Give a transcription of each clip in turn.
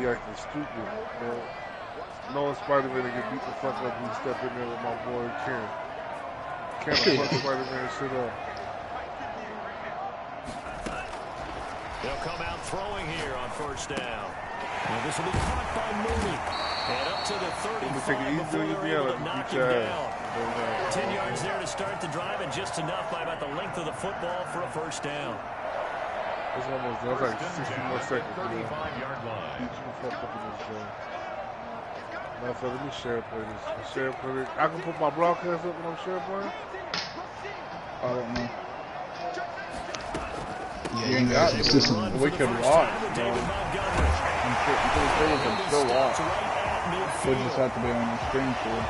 be acting stupid. Knowing Spider-Man to get beat the fuck up, we step in there with my boy Ken. Ken will fuck Spider-Man shit up. They'll come out throwing here on first down. Well, this will be caught by Mooney. And up to the 35 before they're able to knock him down. 10 yards there to start the drive, and just enough by about the length of the football for a first down. It's almost done. It's like 60 more seconds. 35-yard line. Let me share play this. Share play. I can put my broadcast up when I'm share playing? I don't know. Yeah, you got consistent. We could watch. I'm pretty sure we can still watch. We just have to be on the screen for it.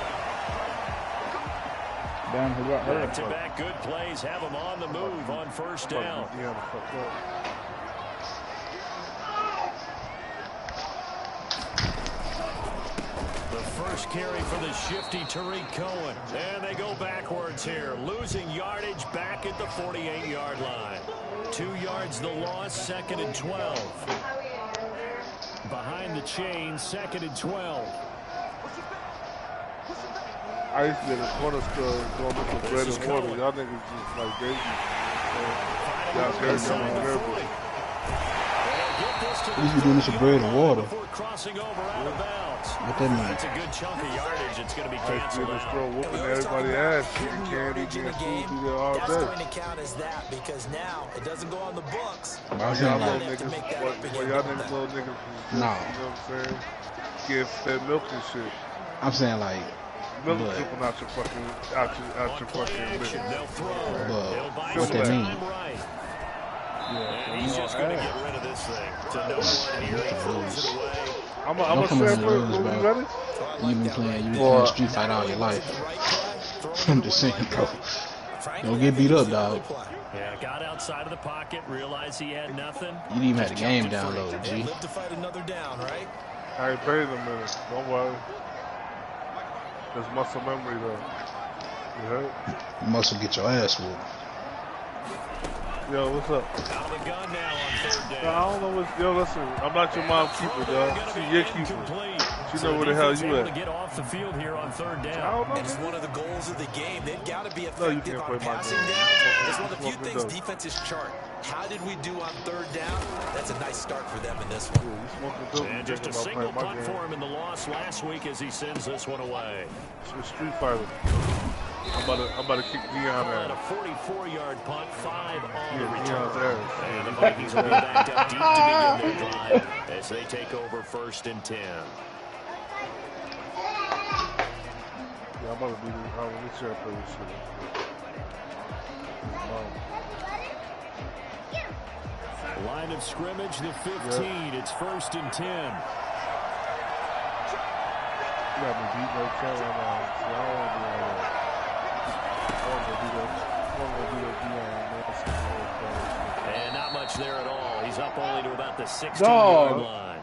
Damn, who got hurt? Back-to-back good plays have them on the move on first down. The first carry for the shifty Tariq Cohen. And they go backwards here, losing yardage back at the 48-yard line. 2 yards the loss, 2nd and 12. Behind the chain, 2nd and 12. I used to get a corner store going with the bread and water. Y'all niggas just like babies. Y'all very young and nervous. You be doing this with bread and water. Crossing over out of bounds. What that mean? That's a good chunk of yardage. It's going to be canceled. I used to throw whooping everybody ass, shooting candy, getting food through there all That's day. going to count as that because now it doesn't go on the books. Y'all little niggas, y'all niggas little niggas, nah. You know what I'm saying? Give that milk and shit. I'm saying like, milk dripping out your fucking, out your fucking lip. What that mean? Yeah, he's just going to get rid of this thing. To no one here, he throws it away. I'm a sample. You ready? You've been playing Street Fighter all your life. I'm just saying, bro. Don't get beat up, dog. Yeah, got outside of the pocket, realized he had nothing. You didn't even have the game downloaded, G. Live to fight another down, right? I ain't paid in a minute. Don't worry. There's muscle memory though. You heard? Muscle get your ass whooped. Yo, what's up? Out of the gun now on third down. I don't know what's. Yo, listen, I'm not your mom's keeper, dog. She your keeper. She know where the hell you at. To get off the field here on third down. And it's one of the goals of the game. They've got to be effective on passing down. It's one of the few things defenses chart. How did we do on third down? That's a nice start for them in this one. And just a single punt for him in the loss last week as he sends this one away. It's Street Fighter. I'm about to kick Deion ass. A 44-yard punt, 5 on the Deion's return. ass. And the Vikings will be backed up deep to begin their drive as they take over 1st and 10. Yeah, I'm about to be let me share play this shit. Line of scrimmage, the 15. Yep. It's 1st and 10. You got me beat no kill right now. See, I don't want to do all that. And not much there at all. He's up only to about the 16-yard line.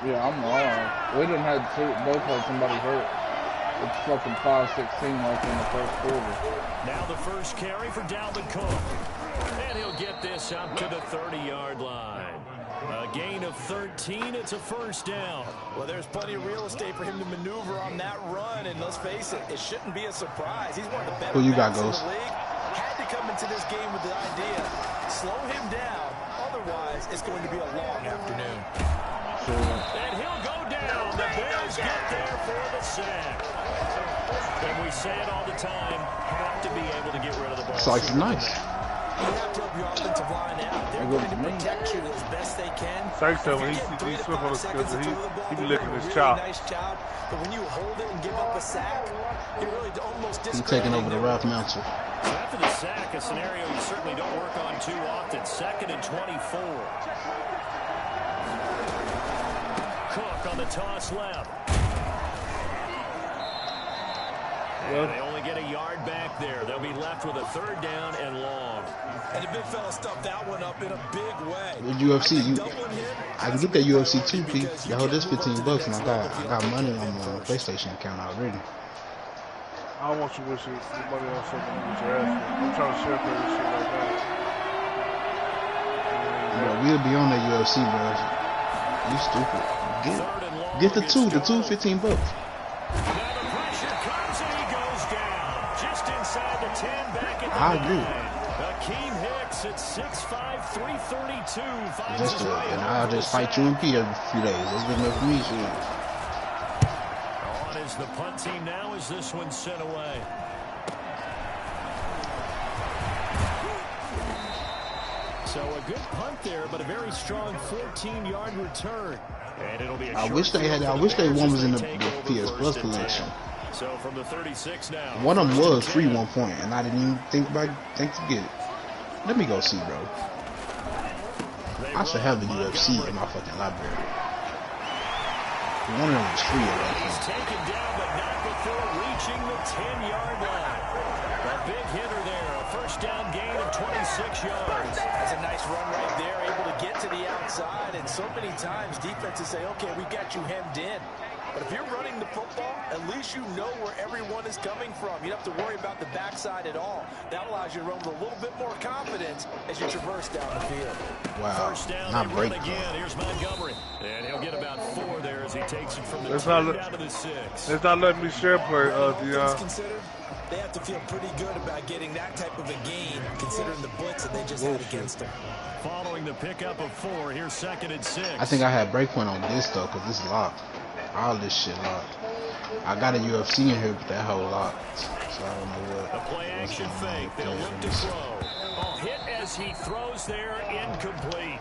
Yeah, I'm wrong. We didn't have both had somebody hurt. It's fucking 5-16 like in the first quarter. Now the first carry for Dalvin Cook. And he'll get this up to the 30-yard line. A gain of 13. It's a first down. Well, there's plenty of real estate for him to maneuver on that run. And let's face it, it shouldn't be a surprise. He's one of the better backs in the league. Had to come into this game with the idea, slow him down. Otherwise, it's going to be a long afternoon. And he'll go down. The Bears get there for the sack. And we say it all the time, have to be able to get rid of the ball. It's like nice. You have to help your offensive line out. They're going to protect you as best they can. Sykes said when he swim on the field, he be licking his chop. Nice job, but when you hold it and give up a sack, you really almost He's taking over the Ralph Mountain. So after the sack, a scenario you certainly don't work on too often. 2nd and 24. Cook on the toss left. Well, they only get a yard back there. They'll be left with a 3rd down and long. And the big fella stuffed that one up in a big way. With UFC, I can get that UFC 2, P. Y'all just $15, and I got money on my PlayStation account already. I don't want you wishing your money on something that you're asking. I'm trying to share this shit like that. Bro, we'll be on that UFC, bro. You stupid. Get the two $15. Now the pressure comes and he goes down. Just inside the 10 back at the I agree. Akeem Hicks at 6'5", 332. And I'll just fight you and P every few days. That's good enough for me, shit. On is the punt team now as this one's sent away. So a good punt there, but a very strong 14-yard return. And it'll be I wish they one was in the PS Plus collection. So from the 36 now. One of them was free 1 point, and I didn't even think to get it. Let me go see, bro. I should have the UFC in my fucking library. One of them was free at that He's point. taken down, but not before reaching the 10-yard line. A big hitter there, a 1st down gain of 26 yards. That's a nice run right there, able to get to the outside. And so many times defenses say, okay, we got you hemmed in. But if you're running the football, at least you know where everyone is coming from. You don't have to worry about the backside at all. That allows you to run with a little bit more confidence as you traverse down the field. Wow, not break. Again. Here's Montgomery. And he'll get about 4 there as he takes it from the 10 down to the 6. It's not letting me share play, Dion. They have to feel pretty good about getting that type of a gain, considering the blitz that they just had against them. Following the pickup of 4, here's 2nd and 6. I think I had breakpoint on this though, cause it's locked. All this shit locked. I got a UFC in here, but that whole locked. So I don't know what. A play action fake. They'll look to throw. A hit as he throws there, incomplete.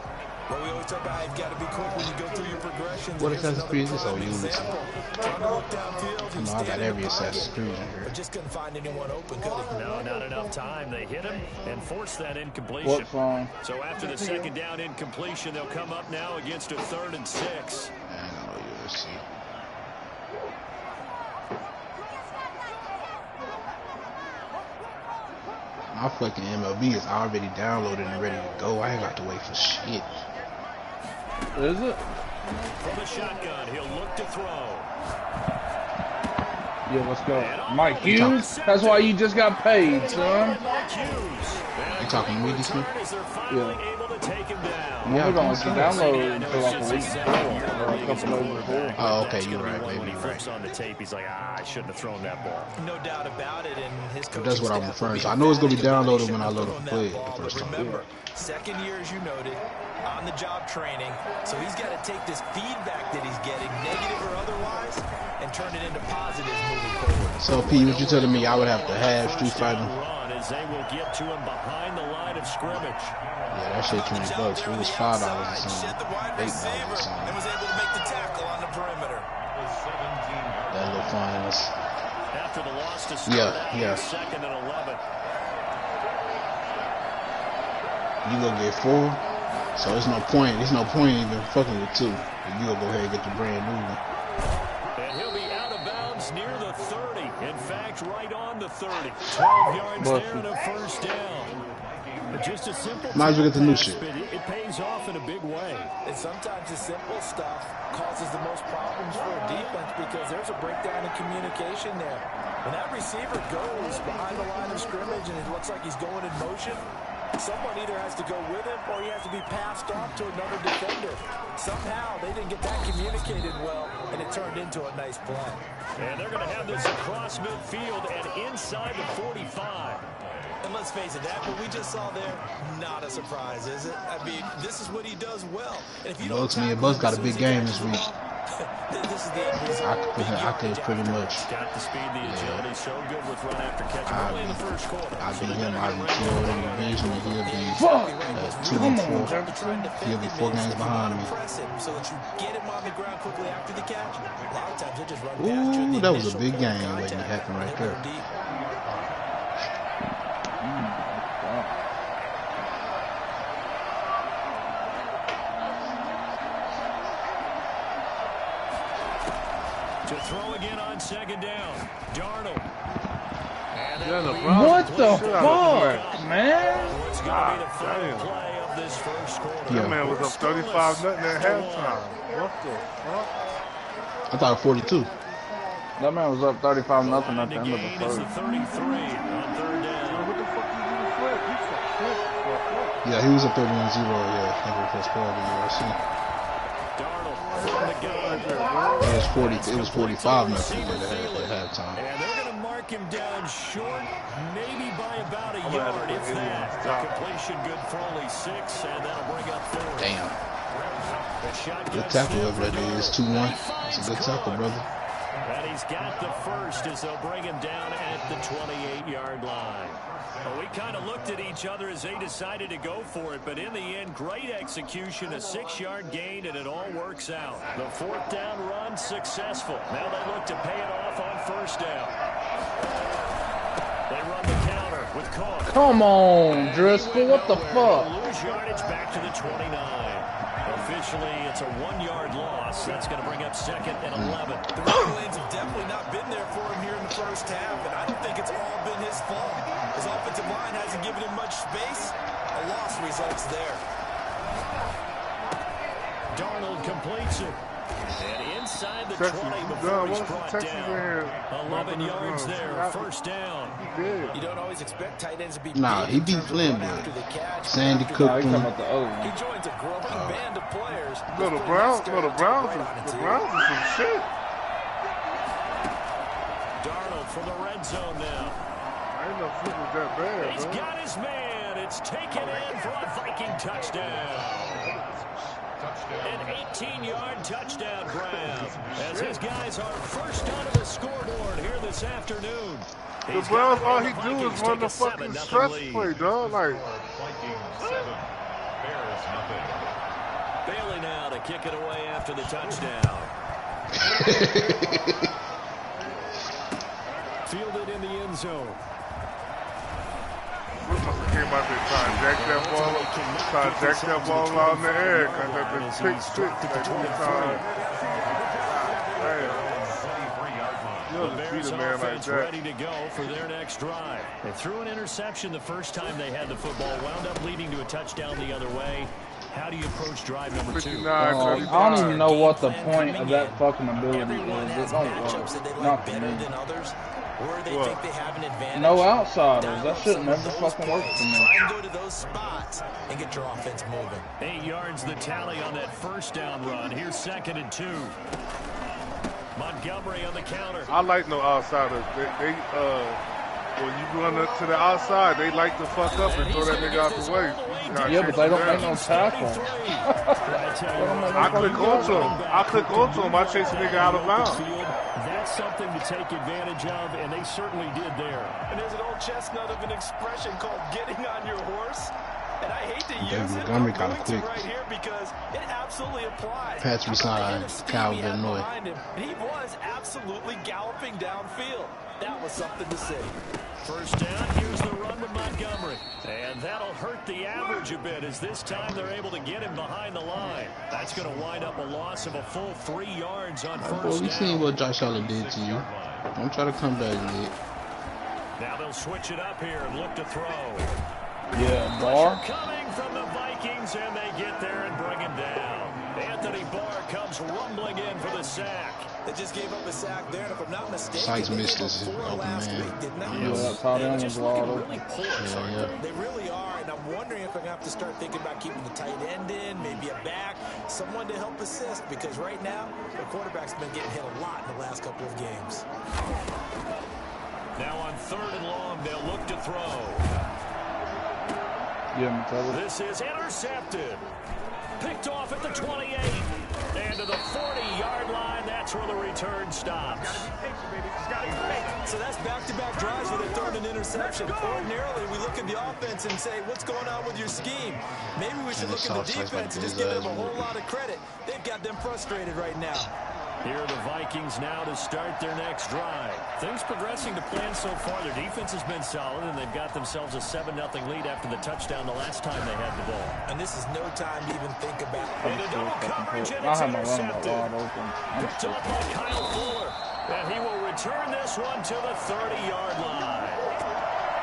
Well, we always talk about you've got to be quick when you go through your progressions. What Assassin's Creed is this on Unity? Trying to look downfield. I know I got every Assassin's Creed in here. But just couldn't find anyone open, could he? No, not enough time. They hit him and forced that incompletion. What song? So after the 2nd down incompletion, they'll come up now against a 3rd and 6. I ain't got no UFC. My fucking MLB is already downloaded and ready to go. I ain't got to wait for shit. Is it? From the shotgun, he'll look to throw. Yeah, let's go. Mike Hughes? That's why you just got paid, son. You talking to me, this week? Yeah. Yeah, I'm going to download until like a week before, or a couple days before. Oh, okay, you're right, When baby. he flips on the tape, he's like, I shouldn't have thrown that ball. No doubt about it. And his coaching That's what I'm staff referring to. will I know it's gonna be be downloaded when I load up on the that play ball, the first but time. remember, 2nd year, as you noted, on the job training. So he's got to take this feedback that he's getting, negative or otherwise, and turn it into positives moving forward. So, P, what you telling me I would have to have Street Fighter? Run as they will get to him behind the line of scrimmage. Yeah, that shit $20. It was $5 or something. Shed the wide $8 or receiver something. and was able to make the tackle on the perimeter. That little finance. After the loss to start Yeah. 2nd and 11. You gonna get 4, so there's no point. There's no point even fucking with 2. You gonna go ahead and get the brand new one. And he'll be out of bounds near the 30. In fact, right on the 30. 12 yards there and a 1st down. But just a simple Might as well get the new pass, shit. but it pays off in a big way. And sometimes the simple stuff causes the most problems for a defense because there's a breakdown in communication there. When that receiver goes behind the line of scrimmage and it looks like he's going in motion, someone either has to go with him or he has to be passed off to another defender. Somehow they didn't get that communicated well, and it turned into a nice play. And they're going to have this across midfield and inside the 45. And let's face it, that what we just saw there, not a surprise, is it? I mean, this is what he does well. And if you don't Bucks, me and Bucks got a big game this week. this is the end result. I could pretty much. Got the speed, the agility, so good with run after catch. Early in the first quarter. I'll be him. I'll be killed in the division. He'll be 2 and 4. He'll be 4 games behind me. So that you get him on the ground quickly after the catch. A lot of times they just run past you. Ooh, that was a big game waiting to happen right there. To throw again on 2nd down. Darnold. Yeah, the Browns. What the fuck, man? That man was up 35-0 at halftime. What the fuck? I thought 42. That man was up 35-0 at the end of the first. What the fuck you do to Fred? You fucked up. Yeah, he was up 31-0. Yeah, I think it was part of the USC. It was 45 nothing at halftime. And they're going to mark him down short, maybe by about a yard, if that. The completion good for only 6, and that'll bring up 4. Damn. Good tackle over there, it's 2-1. It's a good tackle, brother. And he's got the first as they'll bring him down at the 28-yard line. Well, we kind of looked at each other as they decided to go for it, but in the end, great execution, a 6-yard gain, and it all works out. The 4th down run successful. Now they look to pay it off on 1st down. They run the counter with Cook. Come on, Driscoll, what the fuck? Lose yardage back to the 29. Officially, it's a 1-yard loss. That's going to bring up 2nd and 11. The running lanes have definitely not been there for him here in the first half, and I don't think it's all been his fault. His offensive line hasn't given him much space. A loss results there. Darnold completes it. And inside the 20 before he's brought down. 11 yards there, 1st down. You don't always expect tight ends to be he beat Flynn, but Sandy Cook. He joins a growing band of players. No, the Browns is some shit. Darnold from the red zone now. I ain't no flip was that bad, He's got his man. It's taken in for a Viking touchdown. An 18-yard touchdown grab as his guys are first onto the scoreboard here this afternoon. The Browns, all he do is run the fucking stretch play, dog. Like, Bailey now to kick it away after the touchdown. Fielded in the end zone. came out there trying to jack that ball out in the air. Cause that been pick six. The Bears offense ready to go for their next drive. They threw an interception the first time they had the football, wound up leading to a touchdown the other way. How do you approach drive number 2? I don't even know what the point of that fucking ability is. It don't work. Not for me. Or they think they have an advantage. No outsiders. That shit never fucking worked for me. Try and go to those spots and get your offense moving. 8 yards the tally on that first down run. Here's 2nd and 2. Montgomery on the counter. I like no outsiders. They when you run up to the outside, they like to fuck up and throw that nigga out the way. Yeah, but they don't make no tackle. I click onto him. I chase a nigga out of bounds. That's something to take advantage of, and they certainly did there. And there's an old chestnut of an expression called getting on your horse. And I hate to use it, but I'm going to right here because it absolutely applies. Patch beside Calvin Illinois. He was absolutely galloping downfield. That was something to see. First down, here's the run with Montgomery. And that'll hurt the average a bit as this time they're able to get him behind the line. That's going to wind up a loss of a full 3 yards on first down. We seen what Josh Allen did to you. Don't try to come back, Nick. Now they'll switch it up here and look to throw. Yeah, Barr. Coming from the Vikings, and they get there and bring him down. Anthony Barr comes rumbling in for the sack. They just gave up a sack there, and if I'm not mistaken, Sykes missed this last week, didn't they? Yeah, that tight end was wide open. They really are, and I'm wondering if I'm going to have to start thinking about keeping the tight end in, maybe a back, someone to help assist, because right now, the quarterback's been getting hit a lot in the last couple of games. Now on 3rd and long, they'll look to throw. This is intercepted. Picked off at the 28. And to the 40-yard line, that's where the return stops. So that's back-to-back drives where they throw an interception. Ordinarily, we look at the offense and say, what's going on with your scheme? Maybe we should look at the defense and just give them a whole lot of credit. They've got them frustrated right now. Here are the Vikings now to start their next drive. Things progressing to plan so far. Their defense has been solid, and they've got themselves a 7-0 lead after the touchdown the last time they had the ball. And this is no time to even think about it. And a double coverage, and it's intercepted. Picked up by Kyle Fuller. And he will return this one to the 30-yard line.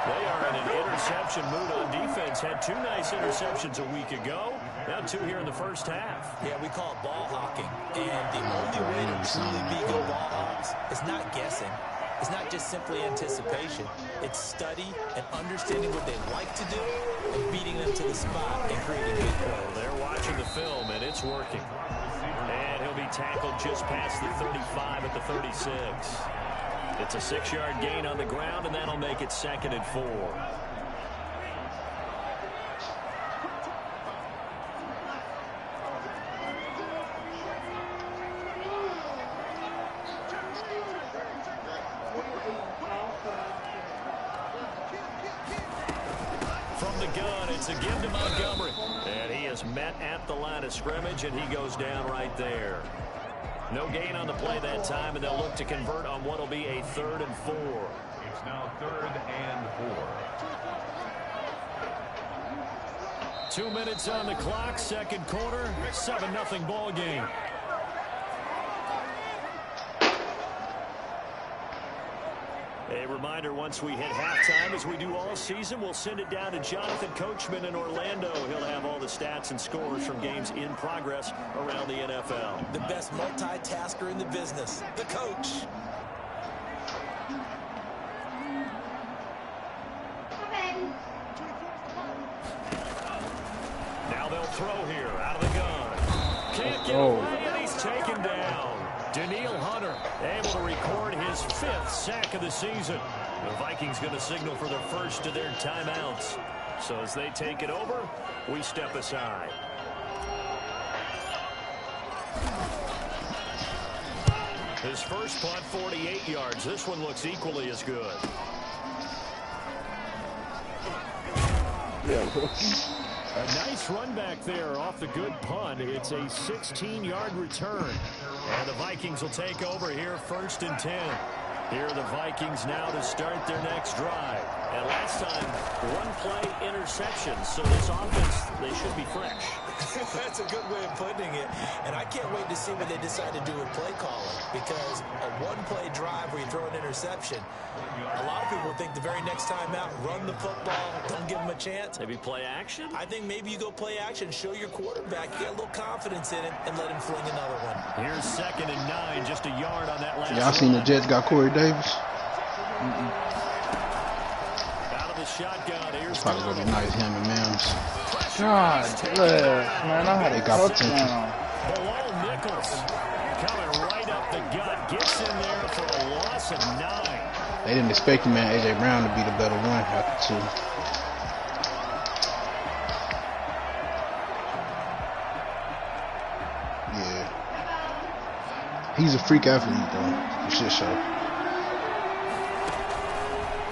They are in an interception mood on defense. Had 2 nice interceptions a week ago. Now 2 here in the first half. Yeah, we call it ball hawking. And the only way to truly be good ball hawks is not guessing. It's not just simply anticipation. It's study and understanding what they like to do and beating them to the spot and creating big plays. They're watching the film, and it's working. And he'll be tackled just past the 35 at the 36. It's a 6-yard gain on the ground, and that'll make it 2nd and 4. From the gun, it's a give to Montgomery. And he is met at the line of scrimmage, and he goes down right there. No gain on the play that time, and they'll look to convert on what will be a 3rd and 4. It's now 3rd and 4. 2 minutes on the clock, 2nd quarter, 7-0 ball game. A reminder, once we hit halftime, as we do all season, we'll send it down to Jonathan Coachman in Orlando. He'll have all the stats and scores from games in progress around the NFL. The best multitasker in the business, the coach. Now they'll throw here out of the gun. Can't get away, and he's taken down. Danielle Hunter able to record his 5th sack of the season. The Vikings going to signal for the first of their timeouts. So as they take it over, we step aside. His first punt, 48 yards. This one looks equally as good. A nice run back there off the good punt. It's a 16-yard return. And the Vikings will take over here, 1st and 10. Here are the Vikings now to start their next drive. And last time, 1-play interception. So this offense, they should be fresh. That's a good way of putting it. And I can't wait to see what they decide to do with play calling. Because a 1-play drive where you throw an interception, a lot of people think the very next time out, run the football, don't give them a chance. Maybe play action? I think maybe you go play action, show your quarterback, you got a little confidence in him, and let him fling another one. Here's 2nd and 9, just a yard on that last Y'all seen the Jets got Corey Davis? Out of the shotgun, here's Probably gonna be nice, him and Mims. God bless, man. I had a touchdown. Below Nichols, coming right up the gut, gets in there for a loss of 9. They didn't expect him, man, A.J. Brown to be the better one after 2. Yeah. He's a freak athlete, though. For shit show.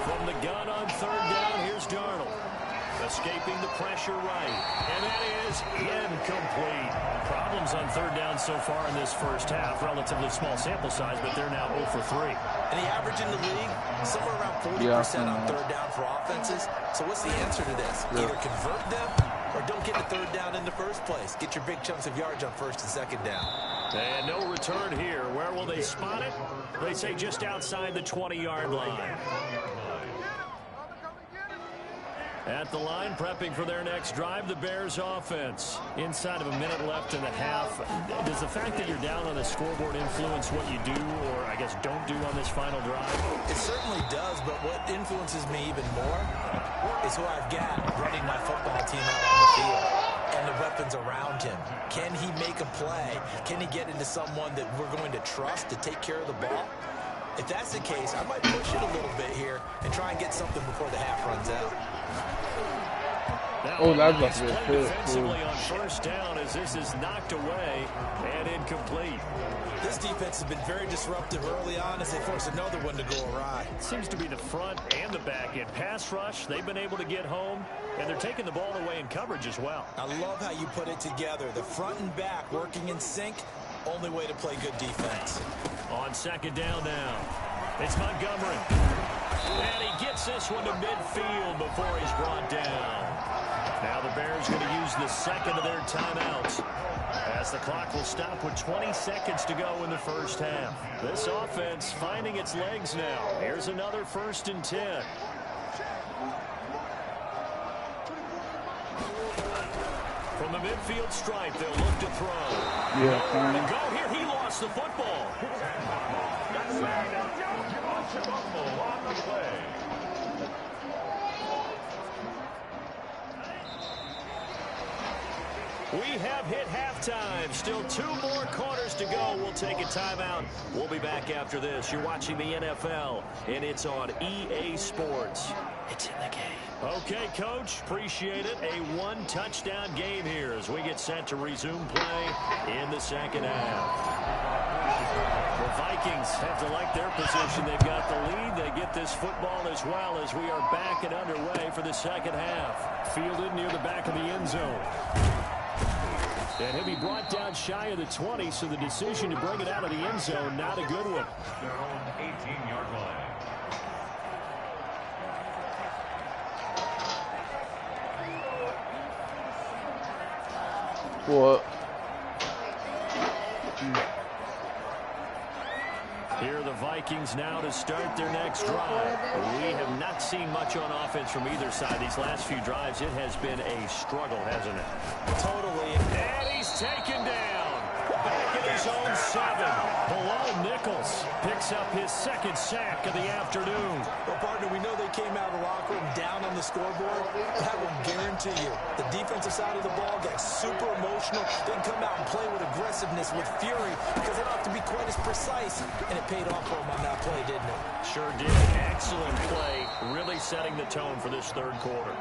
From the gun on 3rd down, here's Darnold. Escaping the pressure right. And that is incomplete. Problems on 3rd down so far in this first half. Relatively small sample size, but they're now 0 for 3. And the average in the league, somewhere around 40% on 3rd down for offenses. So what's the answer to this? Either convert them or don't get the 3rd down in the first place. Get your big chunks of yards on 1st and 2nd down. And no return here. Where will they spot it? They say just outside the 20-yard line. At the line, prepping for their next drive, the Bears offense. Inside of a minute left in the half. Does the fact that you're down on the scoreboard influence what you do, or I guess don't do on this final drive? It certainly does, but what influences me even more is who I've got running my football team out on the field and the weapons around him. Can he make a play? Can he get into someone that we're going to trust to take care of the ball? If that's the case, I might push it a little bit here and try and get something before the half runs out. Oh, that's about to be a field. Defensively on 1st down as this is knocked away and incomplete. This defense has been very disruptive early on as they force another one to go awry. Seems to be the front and the back end. Pass rush, they've been able to get home, and they're taking the ball away in coverage as well. I love how you put it together. The front and back working in sync, only way to play good defense. On 2nd down now, it's Montgomery. And he gets this one to midfield before he's brought down. Now the Bears going to use the 2nd of their timeouts as the clock will stop with 20 seconds to go in the first half. This offense finding its legs now. Here's another 1st and 10. From the midfield stripe, they'll look to throw. Yeah, fine. To go here, he lost the football. On the play. We have hit halftime. Still 2 more quarters to go. We'll take a timeout. We'll be back after this. You're watching the NFL, and it's on EA Sports. It's in the game. Okay, Coach. Appreciate it. A 1-touchdown game here as we get set to resume play in the second half. The Vikings have to like their position. They've got the lead. They get this football as well as we are back and underway for the second half. Fielded near the back of the end zone. And he'll be brought down shy of the 20, so the decision to bring it out of the end zone, not a good one. Their own 18-yard line. What? Here are the Vikings now to start their next drive. We have not seen much on offense from either side. These last few drives, it has been a struggle, hasn't it? Totally. And he's taken down. Back in his own 7. Bilal Nichols picks up his 2nd sack of the afternoon. Well, partner, we know they came out of the locker room down on the scoreboard. But I will guarantee you, the defensive side of the ball got super emotional. They can come out and play with aggressiveness, with fury, because they don't have to be quite as precise. And it paid off for them on that play, didn't it? Sure did. Excellent play, really setting the tone for this third quarter.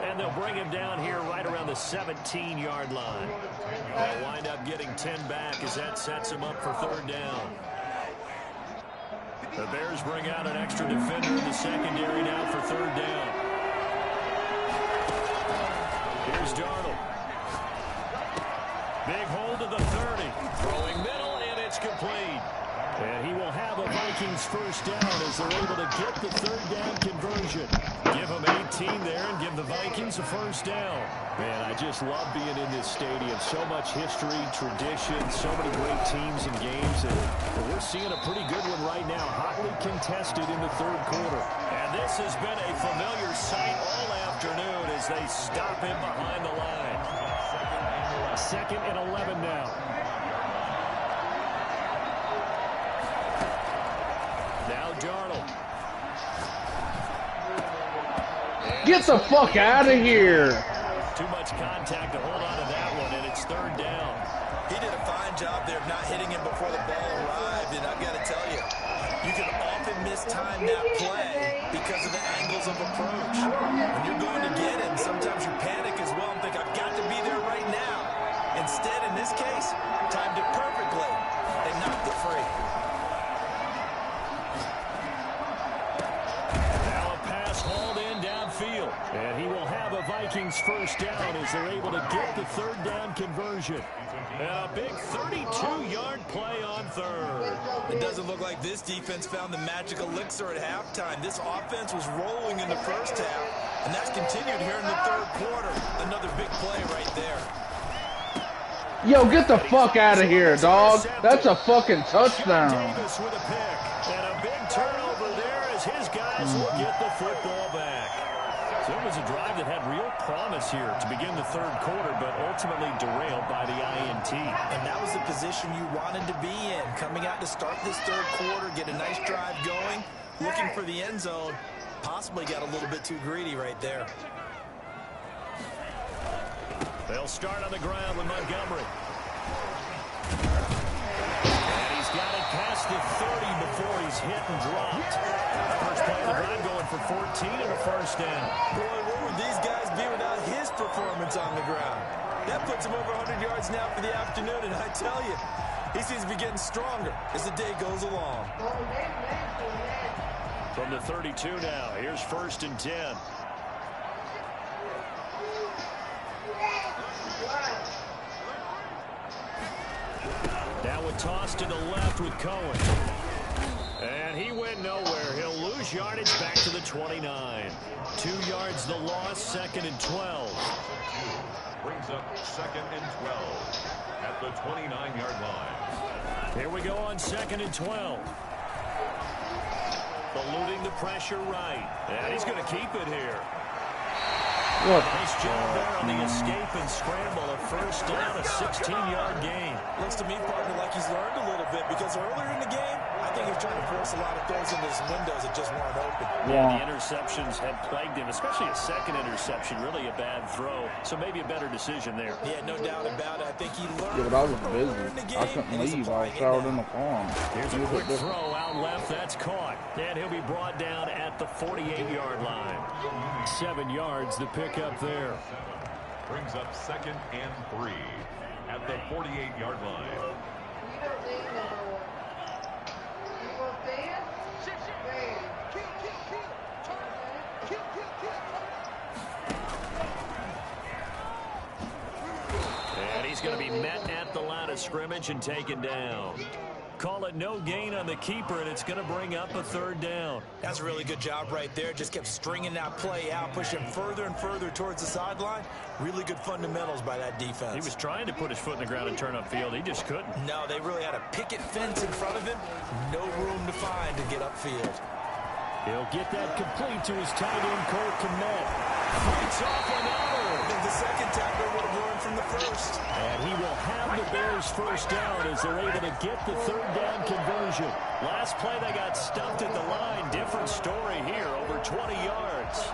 And they'll bring him down here right around the 17-yard line. They'll wind up getting 10 back as that sets him up for third down. The Bears bring out an extra defender in the secondary now for third down. Here's Darnold. Big hold to the 30. Throwing middle, and it's complete. And he will have a Vikings first down as they're able to get the third down conversion. Give them 18 there and give the Vikings a first down. Man, I just love being in this stadium. So much history, tradition, so many great teams and games. And we're seeing a pretty good one right now, hotly contested in the third quarter. And this has been a familiar sight all afternoon as they stop him behind the line. 2nd and 11 now. Now Darnold. Get the fuck out of here! Too much contact to hold on to that one, and it's third down. He did a fine job there of not hitting him before the ball arrived, and I've got to tell you, you can often mistime that play because of the angles of approach. When you're going to get him, sometimes you panic as well and think, I've got to be there right now. Instead, in this case, timed it perfectly. They knocked it free. Now a pass hauled in downfield. And he will have a Vikings first down as they're able to get the third down conversion. And a big 32-yard play on third. It doesn't look like this defense found the magic elixir at halftime. This offense was rolling in the first half, and that's continued here in the third quarter. Another big play right there. Yo, get the fuck out of here, dog. That's a fucking touchdown. Davis with a pick. And a big turnover there as his guys will get the football back. So it was a drive that had real promise here to begin the third quarter, but ultimately derailed by the INT. And that was the position you wanted to be in. Coming out to start this third quarter, get a nice drive going, looking for the end zone. Possibly got a little bit too greedy right there. They'll start on the ground with Montgomery. And he's got it past the 30 before he's hit and dropped. First play of the drive going for 14 and a first down. Boy, where would these guys be without his performance on the ground? That puts him over 100 yards now for the afternoon, and I tell you, he seems to be getting stronger as the day goes along. From the 32 now, here's 1st and 10. Now a toss to the left with Cohen. And he went nowhere. He'll lose yardage back to the 29. 2 yards the loss, 2nd and 12. Brings up 2nd and 12 at the 29-yard line. Here we go on 2nd and 12. Eluding the pressure right. And he's going to keep it here. Nice job there on the escape and scramble. A first down, a 16-yard gain. Looks to me, partner, like he's learned a little bit because earlier in the game, I think he was trying to force a lot of throws into his windows that just weren't open. Yeah, the interceptions had plagued him, especially a second interception. Really a bad throw, so maybe a better decision there. Yeah, no doubt about it. I think he learned. Yeah, but I was busy. I couldn't leave. I was showered in the farm. Here's a quick throw out left. That's caught. And he'll be brought down at the 48-yard line. 7 yards to pick up there. Brings up 2nd and 3 at the 48-yard line. And he's going to be met at the line of scrimmage and taken down. Call it no gain on the keeper, and it's going to bring up a 3rd down. That's a really good job right there. Just kept stringing that play out, pushing further and further towards the sideline. Really good fundamentals by that defense. He was trying to put his foot in the ground and turn upfield. He just couldn't. No, they really had a picket fence in front of him. No room to find to get upfield. He'll get that complete to his tight end, Cole Kmet. Fights off another. I think the second tackler would have learned from the first. And he will have the Bears first down as they're able to get the 3rd down conversion. Last play, they got stuffed at the line. Different story here, over 20 yards.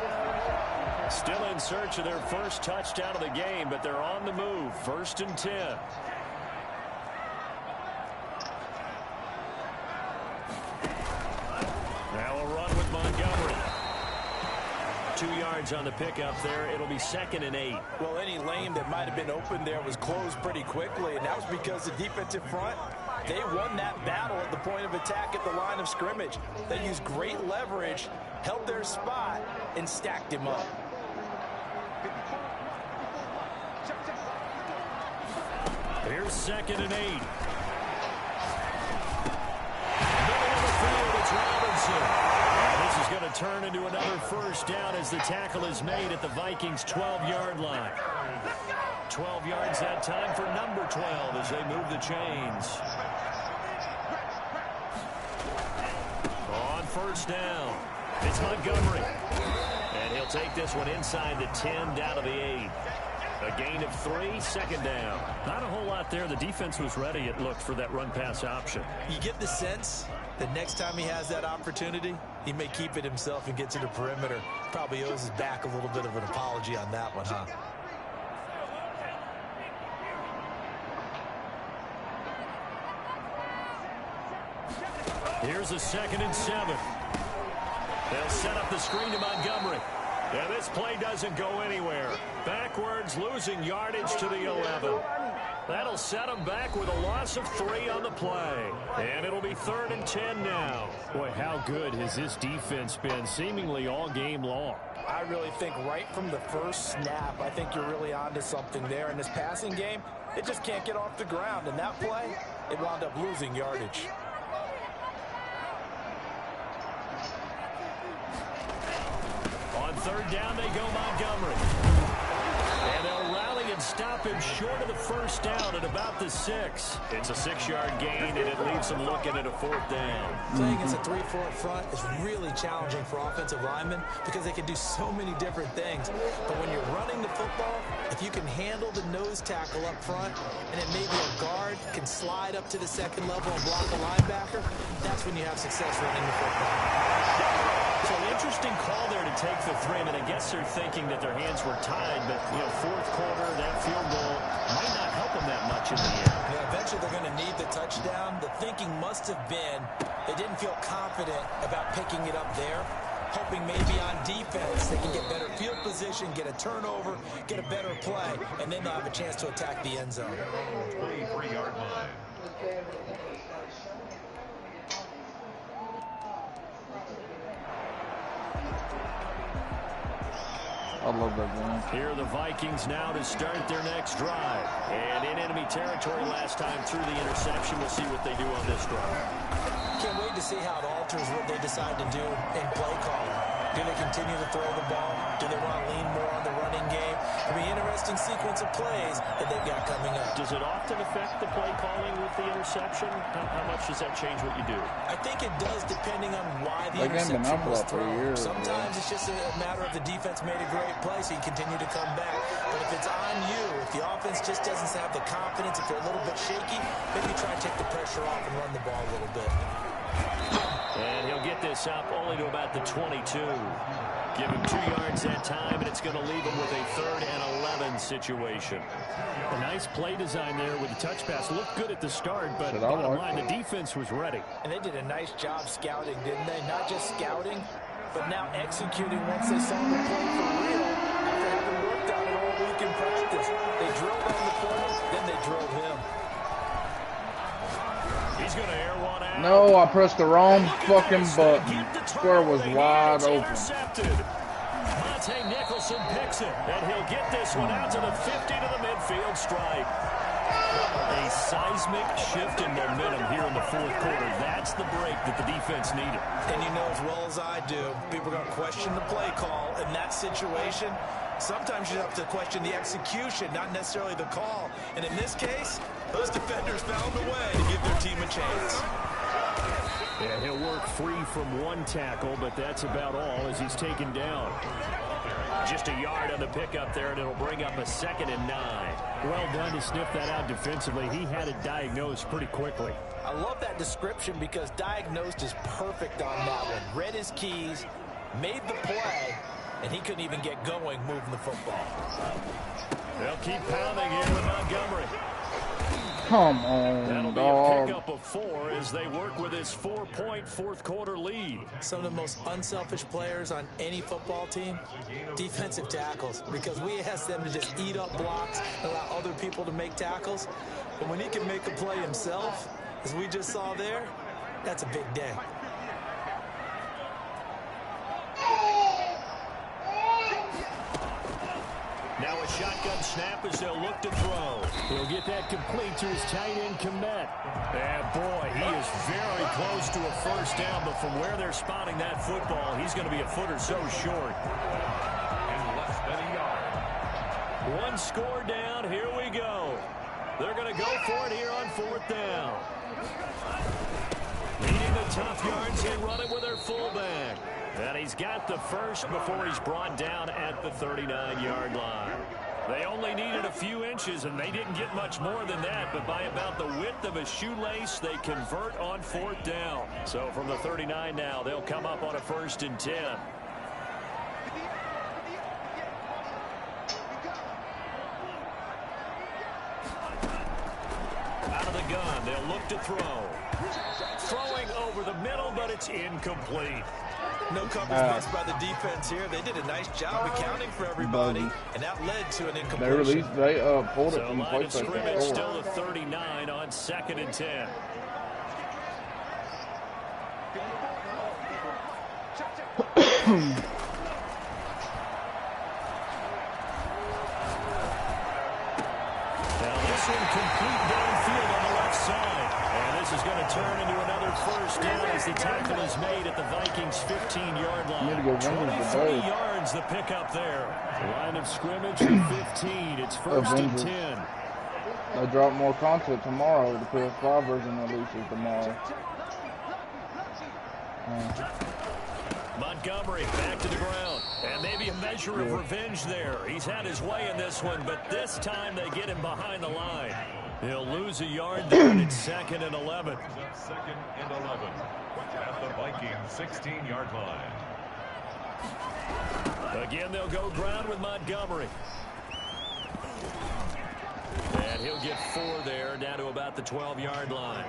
Still in search of their first touchdown of the game, but they're on the move. 1st and 10. Now a run with Montgomery. 2 yards on the pickup there. It'll be 2nd and 8. Well, any lane that might have been open there was closed pretty quickly, and that was because the defensive front, they won that battle at the point of attack at the line of scrimmage. They used great leverage, held their spot, and stacked him up. Here's 2nd and 8. Middle of the field, it's Robinson. And this is going to turn into another first down as the tackle is made at the Vikings' 12-yard line. 12 yards that time for number 12 as they move the chains. On first down, it's Montgomery. And he'll take this one inside the 10 down to the 8. A gain of 3, 2nd down. Not a whole lot there. The defense was ready, it looked, for that run-pass option. You get the sense that next time he has that opportunity, he may keep it himself and get to the perimeter. Probably owes his back a little bit of an apology on that one, huh? Here's a 2nd and 7. They'll set up the screen to Montgomery. And this play doesn't go anywhere. Backwards, losing yardage to the 11. That'll set him back with a loss of 3 on the play. And it'll be 3rd and 10 now. Boy, how good has this defense been seemingly all game long? I really think right from the first snap, I think you're really onto something there. In this passing game, it just can't get off the ground. And that play, it wound up losing yardage. On 3rd down, they go Montgomery. And they'll rally and stop him short of the first down at about the 6. It's a 6-yard gain, and it leaves them looking at a 4th down. Playing against a 3-4 front is really challenging for offensive linemen because they can do so many different things. But when you're running the football, if you can handle the nose tackle up front, and then maybe a guard can slide up to the 2nd level and block a linebacker, that's when you have success running the football. So an interesting call there to take the 3. I mean, I guess they're thinking that their hands were tied, but, 4th quarter, that field goal might not help them that much in the end. Yeah, eventually they're going to need the touchdown. The thinking must have been they didn't feel confident about picking it up there, hoping maybe on defense they can get better field position, get a turnover, get a better play, and then they'll have a chance to attack the end zone. 23-yard line. I love that game. Here are the Vikings now to start their next drive. And in enemy territory last time through the interception. We'll see what they do on this drive. Can't wait to see how it alters what they decide to do in play calling. Do they continue to throw the ball? Do they want to lean more on the running game? It'll be an interesting sequence of plays that they've got coming up. Does it often affect the play calling with the interception? How much does that change what you do? I think it does, depending on why the interception was thrown. Sometimes it's just a matter of the defense made a great play, so you continue to come back. But if it's on you, if the offense just doesn't have the confidence, if they're a little bit shaky, maybe try and take the pressure off and run the ball a little bit. And he'll get this up only to about the 22. Give him 2 yards that time, and it's going to leave him with a 3rd and 11 situation. A nice play design there with the touch pass. Looked good at the start, but bottom line, the defense was ready. And they did a nice job scouting, didn't they? Not just scouting, but now executing once they saw the play for real after having worked on it all week in practice. They drilled on the play, then they drilled him. He's going to air one out. No, I pressed the wrong fucking button. Square was wide open. Monte Nicholson picks it, and he'll get this one out to the 50 to the midfield stripe. A seismic shift in momentum here in the 4th quarter. That's the break that the defense needed. And you know as well as I do, people are going to question the play call in that situation. Sometimes you have to question the execution, not necessarily the call. And in this case, those defenders found a way to give their team a chance. Yeah, he'll work free from 1 tackle, but that's about all as he's taken down. Just a yard on the pickup there, and it'll bring up a 2nd and 9. Well done to sniff that out defensively. He had it diagnosed pretty quickly. I love that description because diagnosed is perfect on that one. Read his keys, made the play, and he couldn't even get going moving the football. They'll keep pounding here with Montgomery. Come on, That'll dog. be a pickup of 4 as they work with his 4-point 4th quarter lead. Some of the most unselfish players on any football team, defensive tackles, because we ask them to just eat up blocks and allow other people to make tackles. But when he can make a play himself, as we just saw there, that's a big day. Now a shotgun snap as they'll look to throw. He'll get that complete to his tight end, Kmet. And boy, he is very close to a 1st down, but from where they're spotting that football, he's going to be a foot or so short. In less than a yard. 1 score down, here we go. They're going to go for it here on 4th down. Needing the tough yards, they run it with their fullback. And he's got the 1st before he's brought down at the 39-yard line. They only needed a few inches, and they didn't get much more than that, but by about the width of a shoelace, they convert on 4th down. So from the 39 now, they'll come up on a 1st and 10. Out of the gun, they'll look to throw. Throwing over the middle, but it's incomplete. No coverage missed by the defense here. They did a nice job accounting for everybody, and that led to an incompletion. They pulled it so from line of scrimmage still still the 39 on 2nd and 10. Now this one complete downfield on the left side. And this is going to turn into another 1st down as the tackle is made at the Vikings 15-yard line. 23 yards the pickup there. Line of scrimmage at 15. It's 1st and 10. They drop more content tomorrow. The PS5 version releases tomorrow. Montgomery back to the ground. And maybe a measure of revenge there. He's had his way in this one, but this time they get him behind the line. He'll lose a yard there, and it's 2nd and 11. 2nd and 11 at the Vikings 16-yard line. Again, they'll go ground with Montgomery. And he'll get 4 there, down to about the 12-yard line.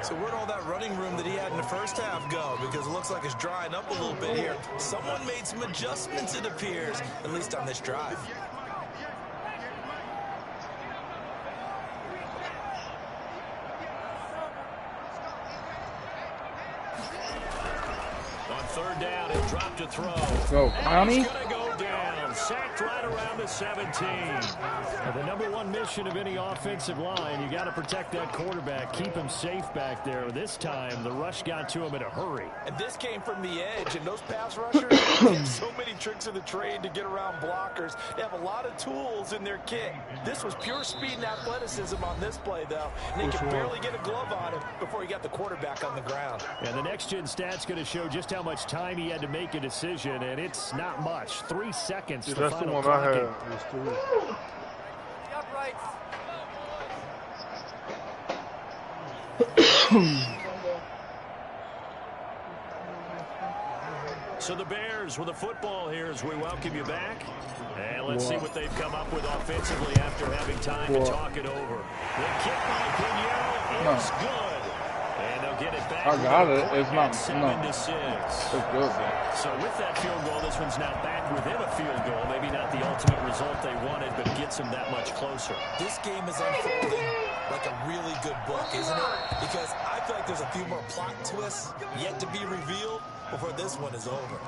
So where'd all that running room that he had in the 1st half go? Because it looks like it's drying up a little bit here. Someone made some adjustments, it appears, at least on this drive. On 3rd down, he'll drop to throw. Go, Connie. He's going to go down. sacked right around the 17. Well, the #1 mission of any offensive line, you got to protect that quarterback, keep him safe back there. This time, the rush got to him in a hurry. And this came from the edge, and those pass rushers have so many tricks of the trade to get around blockers. They have a lot of tools in their kit. This was pure speed and athleticism on this play, though. And they could barely get a glove on him before he got the quarterback on the ground. And the next-gen stat's going to show just how much time he had to make a decision, and it's not much. 3 seconds. That's the one I had. So the Bears with the football here as we welcome you back. And let's see what they've come up with offensively after having time to talk it over. The kick by Pinheiro is good. And they'll get it back. I got it. It's not. 7-6. It's good. So with that field goal, this one's now back within a field goal. Maybe not the ultimate result they wanted, but gets them that much closer. This game is unfolding like a really good book, isn't it? Because I feel like there's a few more plot twists yet to be revealed before this one is over.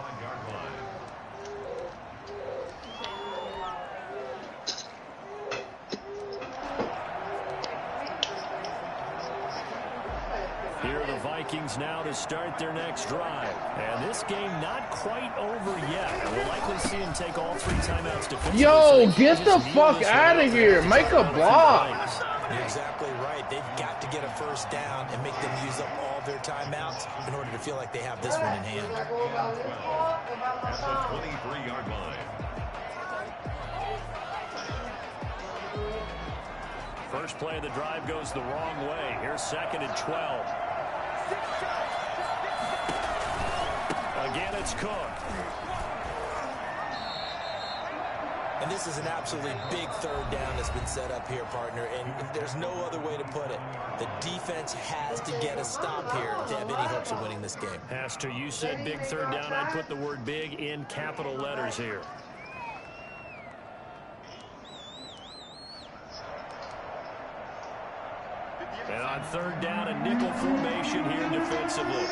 Here are the Vikings now to start their next drive. And this game not quite over yet. We'll likely see him take all 3 timeouts defensively. Yo, get the fuck out of here. Make a block. You're exactly right. They've got to get a first down and make them use up all their timeouts in order to feel like they have this one in hand. At the 23-yard line. First play of the drive goes the wrong way. Here's 2nd and 12. Again, it's Cook. And this is an absolutely big 3rd down that's been set up here, partner, and there's no other way to put it. The defense has to get a stop here if they have any hopes of winning this game. Pastor, you said big 3rd down. I'd put the word big in capital letters here. And on 3rd down, a nickel formation here defensively.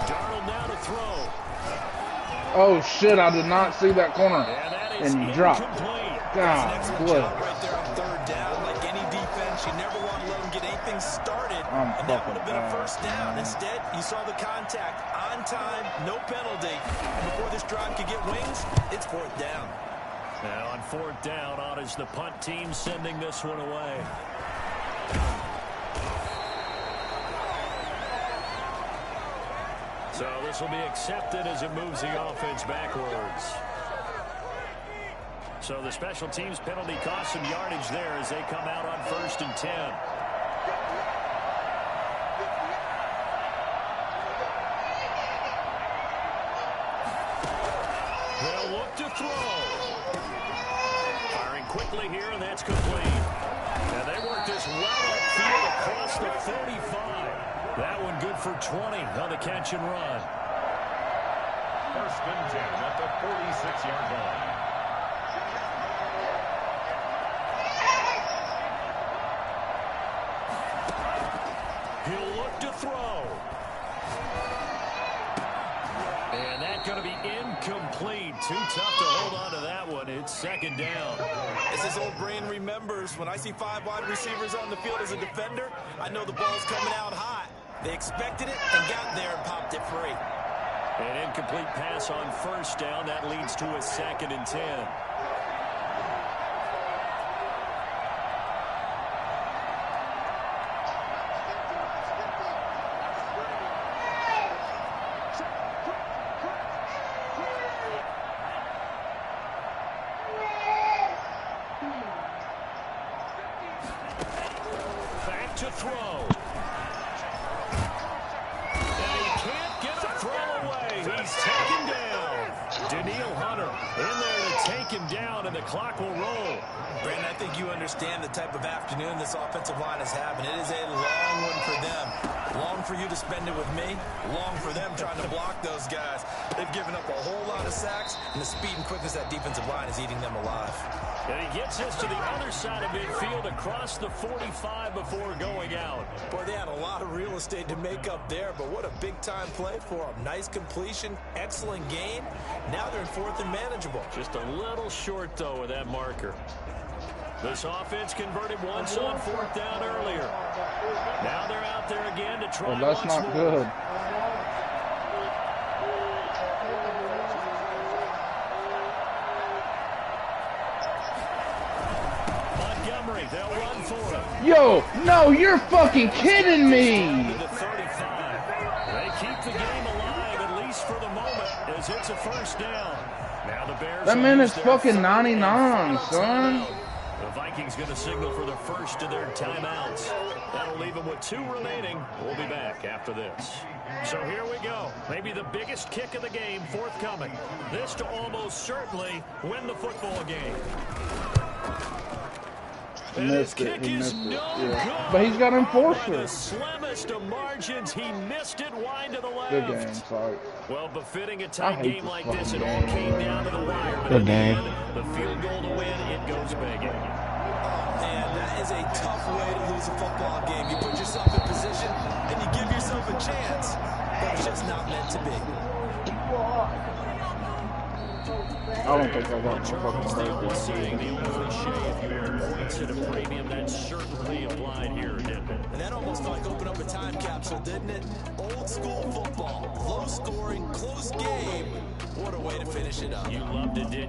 Darnold now to throw. Oh, shit, I did not see that corner. And drop. God, bless. Right there on 3rd down. Like any defense, you never want to let them get anything started. And that would have been a first down. Instead, you saw the contact on time, no penalty. And before this drive could get wings, it's 4th down. Now on 4th down, on is the punt team sending this one away. So this will be accepted as it moves the offense backwards. So the special teams penalty cost some yardage there as they come out on 1st and 10. They'll look to throw. Firing quickly here, and that's complete. And they work this well upfield across the 45. That one good for 20 on the catch and run. 1st and 10 at the 46-yard line. He'll look to throw. And that's going to be incomplete. Too tough to hold on to that one. It's 2nd down. As his old brain remembers, when I see 5 wide receivers on the field as a defender, I know the ball's coming out hot. They expected it and got there and popped it free. An incomplete pass on 1st down. That leads to a 2nd and 10. Back to throw. He's taken down. Danielle Hunter in there to take him down, and the clock will roll. Brandon, I think you understand the type of afternoon this offensive line is having. It is a long one for them. Long for you to spend it with me. Long for them trying to block those guys. They've given up a whole lot of sacks, and the speed and quickness of that defensive line is eating them alive. And he gets us to the other side of midfield across the 45 before going out. Boy, they had a lot of real estate to make up there, but what a big-time play for them. Nice completion, excellent gain. Now they're in fourth and manageable. Just a little short, though, with that marker. This offense converted once on fourth down earlier. Now they're out there again to try. Oh, that's not more. good. Montgomery, they'll run for him. Yo, no, you're fucking kidding me. The 35. They keep the game alive, at least for the moment, as it's a first down. Now the Bears. That man is fucking 99, son. The Vikings going to signal for the first of their timeouts. That'll leave them with 2 remaining. We'll be back after this. So here we go. Maybe the biggest kick of the game forthcoming. This to almost certainly win the football game. He missed it. He missed it. Yeah. But he's got enforcer. By the slimmest of margins, he missed it wide to the left. Good game, sorry. Well, befitting a tight game like this, it all came down to the wire. But good game. The field goal to win, it goes begging. Man, that is a tough way to lose a football game. You put yourself in position and you give yourself a chance, but it's just not meant to be. I don't think I got Charles, the old fucking saying, the old cliche, if you earn points at a premium, that certainly applied here, didn't it? And that almost like opened up a time capsule, didn't it? Old school football, low scoring, close game. What a way to finish it up. You loved it, didn't you?